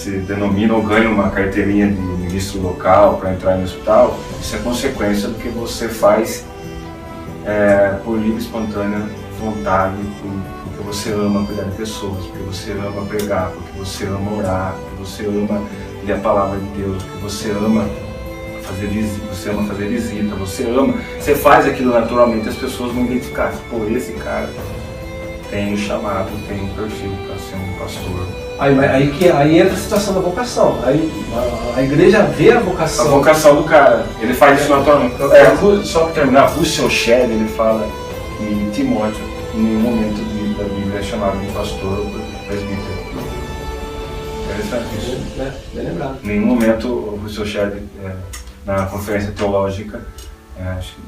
se denomina ou ganha uma carteirinha de ministro local para entrar no hospital, isso é consequência do que você faz por livre e espontânea vontade, porque você ama cuidar de pessoas, porque você ama pregar, porque você ama orar, porque você ama ler a palavra de Deus, porque você ama fazer visita, você faz aquilo naturalmente, as pessoas vão identificar, pô, esse cara tem um chamado, tem um perfil para ser um pastor. Aí entra a situação da vocação. Aí a igreja vê a vocação. A vocação do cara, ele faz isso naturalmente. Só para terminar, Russell Shedd, ele fala que Timóteo, em nenhum momento da Bíblia é chamado de pastor ou presbítero. Interessante isso. Bem lembrado. Em nenhum momento o Russell Shedd, na conferência teológica,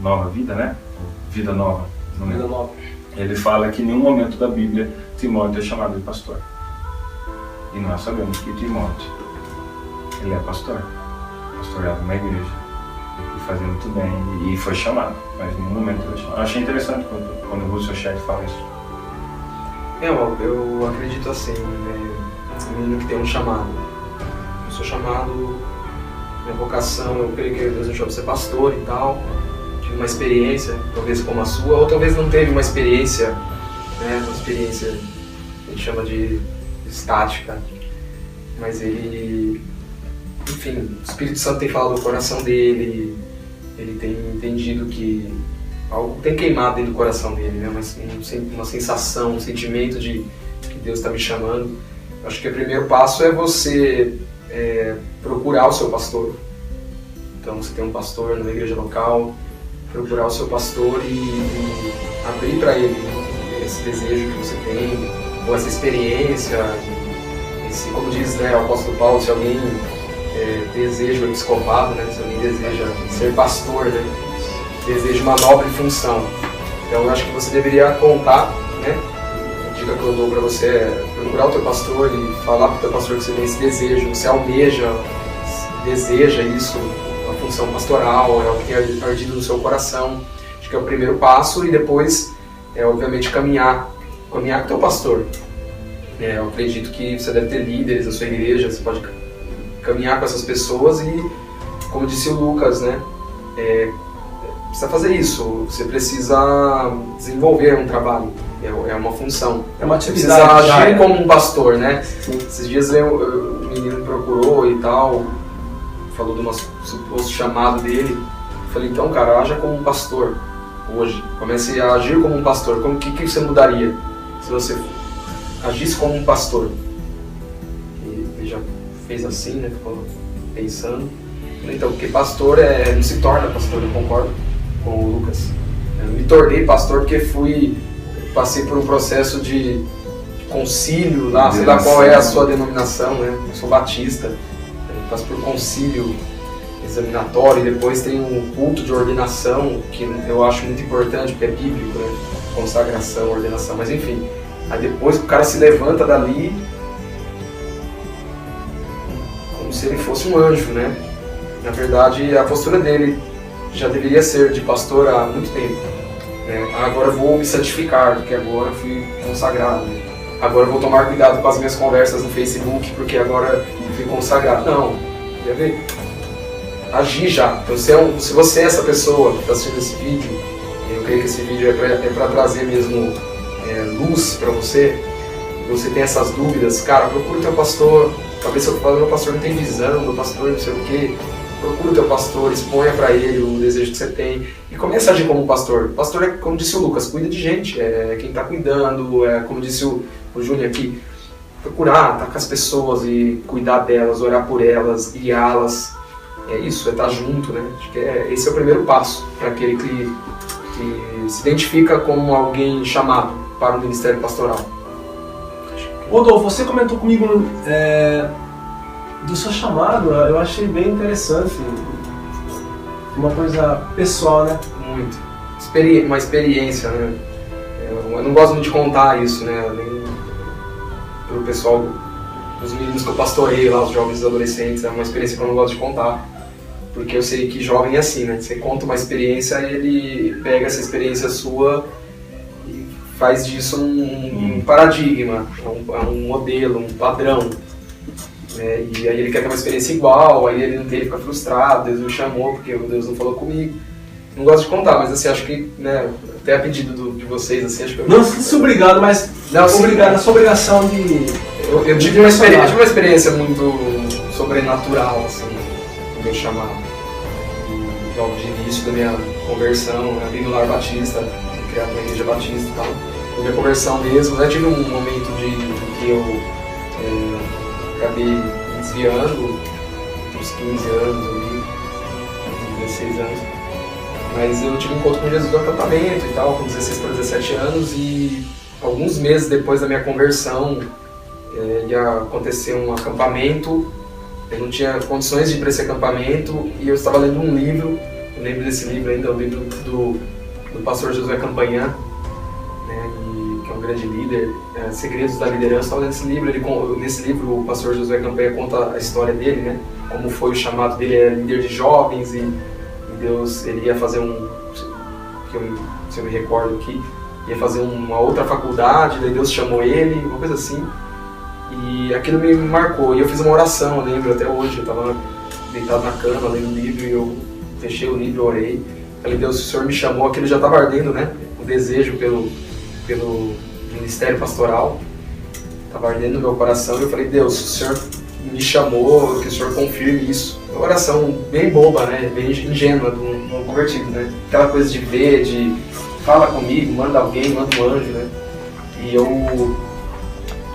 Nova Vida, né? Vida Nova. Vida Nova. Ele fala que em nenhum momento da Bíblia Timóteo é chamado de pastor. E nós sabemos que Timóteo, ele é pastor. Pastoreava uma igreja. E fazia muito bem. E foi chamado. Mas em nenhum momento ele é chamado. Eu achei interessante quando o Russell Shedd fala isso. Eu acredito assim, um menino que tem um chamado. Eu sou chamado, minha vocação, eu creio que Deus me chamou para ser pastor e tal. Tive uma experiência, talvez como a sua, ou talvez não teve uma experiência, uma experiência que a gente chama de estática, mas ele, enfim, o Espírito Santo tem falado no coração dele, ele tem entendido que algo tem queimado dentro do coração dele, né? Uma sensação, um sentimento de que Deus está me chamando. Acho que o primeiro passo é você procurar o seu pastor. Então, você tem um pastor numa igreja local, procurar o seu pastor e abrir para ele esse desejo que você tem, ou essa experiência, como diz, né, o apóstolo Paulo, se alguém deseja o episcopado, né, se alguém deseja ser pastor, né, deseja uma nobre função. Então eu acho que você deveria contar, né, a dica que eu dou para você é procurar o teu pastor e falar para o teu pastor que você tem esse desejo, você almeja, deseja isso, a função pastoral, é o que tem ardido no seu coração. Acho que é o primeiro passo e depois, obviamente, caminhar com o teu pastor. Eu acredito que você deve ter líderes da sua igreja, você pode caminhar com essas pessoas e, como disse o Lucas, né, precisa fazer isso, você precisa desenvolver um trabalho, é uma função. É uma você atividade. Precisa agir como um pastor, né? Sim. Esses dias o menino me procurou e tal, falou do nosso suposto chamado dele. Eu falei, então, cara, haja como um pastor hoje. Comece a agir como um pastor. O que você mudaria se você agisse como um pastor? E ele já fez assim, né? Ficou pensando. Então, porque pastor não se torna pastor, eu concordo com o Lucas. Eu me tornei pastor porque passei por um processo de concílio lá, sei lá qual é a sua denominação, né? Eu sou batista, eu passo por concílio examinatório e depois tem um culto de ordenação que eu acho muito importante porque é bíblico, né? Consagração, ordenação, mas enfim. Aí depois o cara se levanta dali como se ele fosse um anjo, né? Na verdade, a postura dele já deveria ser de pastor há muito tempo. Agora eu vou me santificar, porque agora eu fui consagrado. Agora eu vou tomar cuidado com as minhas conversas no Facebook, porque agora eu fui consagrado. Não, quer ver? Agir já. Então, se você é essa pessoa que está assistindo esse vídeo, eu creio que esse vídeo é para trazer mesmo luz para você, você tem essas dúvidas, cara, procura o teu pastor. Talvez seu pastor não tem visão, meu pastor não sei o quê. Procura o teu pastor, exponha para ele o desejo que você tem e comece a agir como um pastor. O pastor é, como disse o Lucas, cuida de gente, é quem está cuidando, como disse o Júnior aqui, procurar estar com as pessoas e cuidar delas, orar por elas, guiá-las. É isso, é estar junto, né? Acho que esse é o primeiro passo para aquele que se identifica como alguém chamado para o ministério pastoral. Rodolfo, você comentou comigo do seu chamado, eu achei bem interessante, uma coisa pessoal, né? Muito. Uma experiência, né? Eu não gosto muito de contar isso, né? Nem pelo pessoal, os meninos que eu pastorei lá, os jovens e adolescentes, é uma experiência que eu não gosto de contar. Porque eu sei que jovem é assim, né? Você conta uma experiência e ele pega essa experiência sua e faz disso um paradigma, um modelo, um padrão. né? E aí ele quer ter uma experiência igual, aí ele fica frustrado, Deus me chamou porque Deus não falou comigo. Não gosto de contar, mas assim, acho que, né, até a pedido de vocês, assim, acho que eu... Não se sinta obrigado, mas não, obrigado, a sua obrigação de... Eu tive uma experiência muito sobrenatural, assim, no meu chamado. E logo de início da minha conversão, né, vim no Lar Batista, criado na Igreja Batista e tal. Na minha conversão mesmo, né, tive um momento de que eu acabei me desviando, uns 15 anos ali, 16 anos. Mas eu tive um encontro com Jesus no acampamento e tal, com 16 para 17 anos, e alguns meses depois da minha conversão ia acontecer um acampamento. Eu não tinha condições de ir para esse acampamento e eu estava lendo um livro, eu lembro desse livro ainda, o livro do pastor Josué Campanhã, né, que é um grande líder, Segredos da Liderança. Eu estava lendo esse livro, nesse livro o pastor Josué Campanha conta a história dele, né, como foi o chamado dele, era líder de jovens e Deus, ele ia fazer se eu me recordo aqui, ia fazer uma outra faculdade, daí Deus chamou ele, uma coisa assim, e aquilo me marcou, e eu fiz uma oração, eu lembro até hoje, eu estava deitado na cama, lendo um livro, e eu fechei o livro, orei, falei, Deus, se o Senhor me chamou, aquilo já estava ardendo, né, o desejo pelo ministério pastoral, estava ardendo no meu coração, e eu falei, Deus, se o Senhor me chamou, que o Senhor confirme isso. Uma oração bem boba, né? Bem ingênua de um convertido, né? Aquela coisa de ver, de fala comigo, manda alguém, manda um anjo, né? E eu,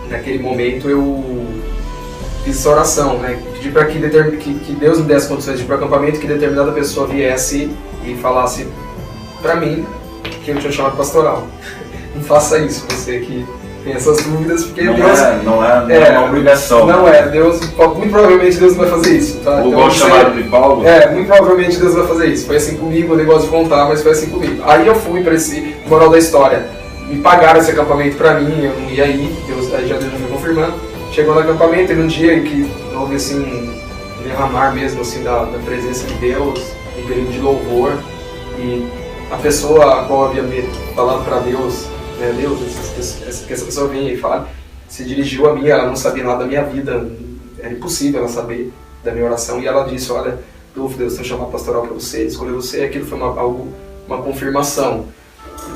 naquele momento, eu fiz essa oração, né? Pedi para que Deus me desse condições de ir para o acampamento, que determinada pessoa viesse e falasse para mim que eu tinha chamado pastoral. Não faça isso, você que tem essas dúvidas, porque não Deus... não é uma obrigação. Não é, Deus, muito provavelmente Deus não vai fazer isso, tá? Ou igual chamado de Paulo. Muito provavelmente Deus vai fazer isso. Foi assim comigo, eu nem gosto de contar, mas foi assim comigo. Aí eu fui para esse, moral da história, me pagaram esse acampamento para mim, eu não ia ir, aí Deus já me confirmando. Chegou no acampamento, teve um dia em que houve assim, um derramar mesmo assim da presença de Deus, um período de louvor, e a pessoa a qual havia me falado para Deus, né, Deus, que essa pessoa vinha e fala, se dirigiu a mim, ela não sabia nada da minha vida, era impossível ela saber da minha oração, e ela disse, olha, Deus tem chamado pastoral para você, escolheu você, aquilo foi uma confirmação.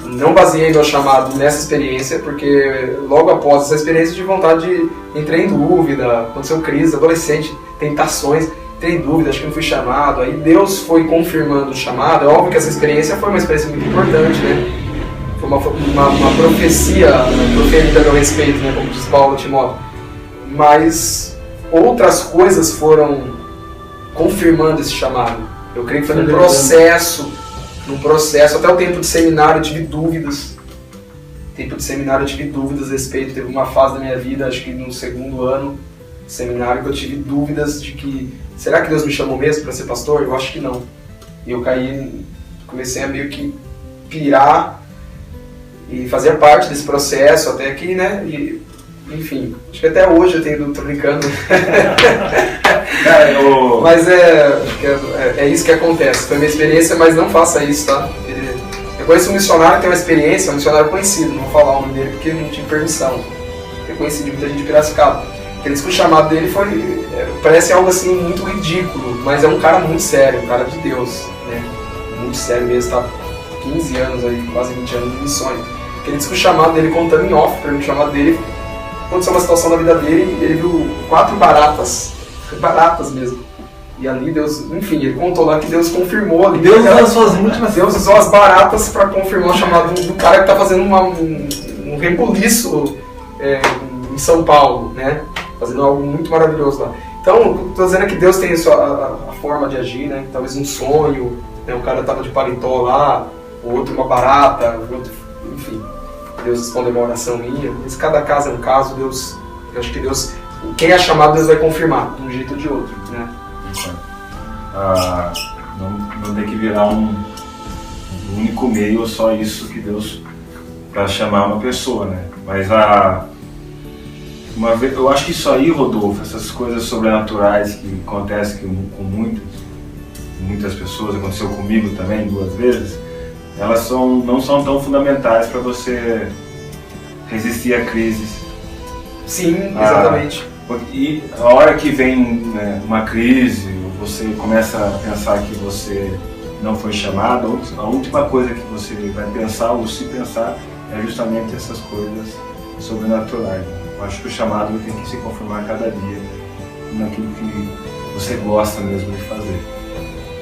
Não baseei meu chamado nessa experiência, porque logo após essa experiência de vontade entrei em dúvida, aconteceu crise, adolescente, tentações, entrei em dúvida, acho que não fui chamado, aí Deus foi confirmando o chamado. É óbvio que essa experiência foi uma experiência muito importante, né? Foi uma profecia proferida a meu respeito, né, como diz Paulo Timóteo. Mas outras coisas foram confirmando esse chamado. Eu creio que foi num processo, até o tempo de seminário eu tive dúvidas. A respeito, teve uma fase da minha vida, acho que no segundo ano de seminário, que eu tive dúvidas de que, será que Deus me chamou mesmo para ser pastor? Eu acho que não. E eu comecei a meio que pirar, e fazia parte desse processo até que, né, e, enfim, acho que até hoje tô brincando. Mas é isso que acontece, foi minha experiência, mas não faça isso, tá? Eu conheço um missionário que tem uma experiência, um missionário conhecido, não vou falar o nome dele porque não tinha permissão. Eu conheci muita gente de Piracicaba. Ele disse que o chamado dele parece algo assim muito ridículo, mas é um cara muito sério, um cara de Deus, né? Muito sério mesmo, tá 15 anos aí, quase 20 anos de missões. Ele disse que o chamado dele, contando em off para mim, o chamado dele, aconteceu uma situação na vida dele, ele viu 4 baratas mesmo. E ali Deus, enfim, ele contou lá que Deus confirmou ali. Deus usou as suas últimas. Deus usou as baratas para confirmar o chamado do cara que está fazendo um rebuliço em São Paulo, né? Fazendo algo muito maravilhoso lá. Então, estou dizendo que Deus tem a forma de agir, né? Talvez um sonho, né? Um cara estava de paletó lá, o outro uma barata, o outro, enfim. Deus respondeu uma oração minha. Mas cada caso é um caso, Deus, eu acho que Deus, quem é chamado, Deus vai confirmar, de um jeito ou de outro, né? Não tem que virar um único meio ou só isso que Deus para chamar uma pessoa, né? Mas uma vez, eu acho que isso aí, Rodolfo, essas coisas sobrenaturais que acontecem com muitas pessoas, aconteceu comigo também 2 vezes, elas não são tão fundamentais para você resistir a crises. Sim, exatamente. E a hora que vem, né, uma crise, você começa a pensar que você não foi chamado, a última coisa que você vai pensar ou se pensar é justamente essas coisas sobrenaturais. Eu acho que o chamado tem que se confirmar cada dia naquilo que você gosta mesmo de fazer.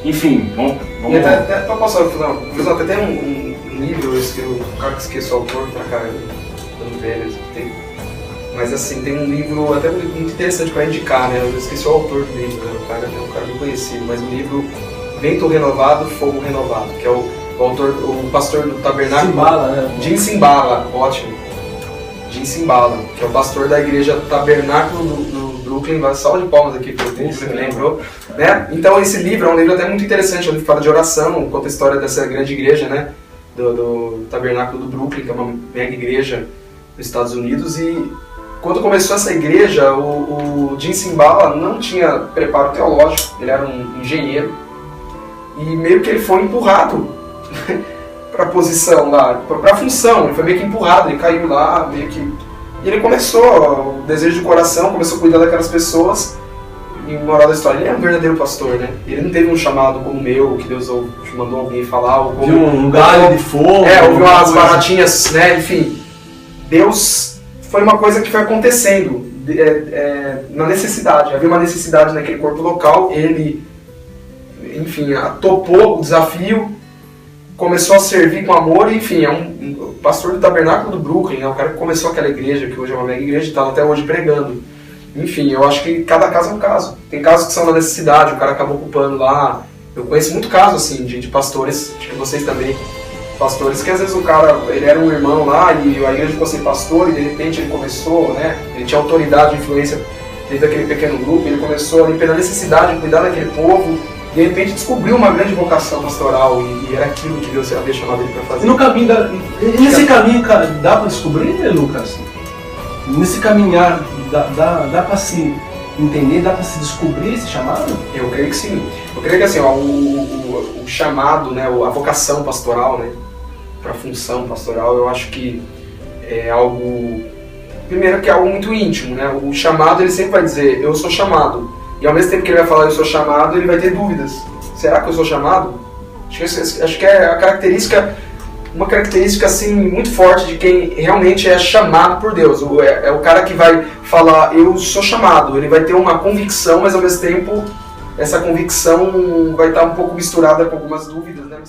Enfim, vamos... E até posso até tem um livro, eu esqueço o autor, pra cá, dando velho, mas assim, tem um livro até muito interessante para indicar, né? Eu esqueci o autor do livro, né? É um cara bem conhecido, mas o livro Vento Renovado, Fogo Renovado, que é o autor, o pastor do tabernáculo. Simbala, né? Jim Simbala, ótimo. Jim Simbala, que é o pastor da igreja Tabernáculo do Brooklyn, vai salve de palmas aqui pro público, me lembrou. Né? Então esse livro é um livro até muito interessante, onde fala de oração, conta a história dessa grande igreja, né? Do Tabernáculo do Brooklyn, que é uma mega igreja nos Estados Unidos, e quando começou essa igreja, o Jim Simbala não tinha preparo teológico, ele era um engenheiro, e meio que ele foi empurrado para a posição lá, para a função, ele foi meio que empurrado, ele caiu lá, meio que... E ele começou, o desejo de coração, começou a cuidar daquelas pessoas, e moral da história, ele é um verdadeiro pastor, né? Ele não teve um chamado como o meu, que Deus mandou alguém falar, ou como... Um galho de fogo... ouviu umas baratinhas, né? Enfim, Deus... Foi uma coisa que foi acontecendo na necessidade. Havia uma necessidade naquele corpo local. Ele, enfim, topou o desafio, começou a servir com amor. Enfim, é um pastor do Tabernáculo do Brooklyn, né? O cara que começou aquela igreja, que hoje é uma mega igreja, e está até hoje pregando. Enfim, eu acho que cada caso é um caso. Tem casos que são na necessidade, o cara acabou ocupando lá. Eu conheço muito caso assim, de pastores, acho que vocês também. Pastores que às vezes o cara, ele era um irmão lá e a igreja ficou sem pastor e de repente ele começou, né, ele tinha autoridade e influência dentro daquele pequeno grupo, ele começou ali pela necessidade de cuidar daquele povo e de repente descobriu uma grande vocação pastoral e era aquilo que Deus havia chamado ele para fazer. E no caminho nesse caminho, cara, dá para descobrir, né, Lucas? Nesse caminhar, dá para se entender, dá para se descobrir esse chamado? Eu creio que sim. Eu creio que assim, ó, o chamado, né, a vocação pastoral, né, para a função pastoral, eu acho que é algo, primeiro que é algo muito íntimo, né? O chamado, ele sempre vai dizer, eu sou chamado, e ao mesmo tempo que ele vai falar eu sou chamado, ele vai ter dúvidas. Será que eu sou chamado? Acho que é uma característica assim muito forte de quem realmente é chamado por Deus. É o cara que vai falar eu sou chamado, ele vai ter uma convicção, mas ao mesmo tempo essa convicção vai estar um pouco misturada com algumas dúvidas, né?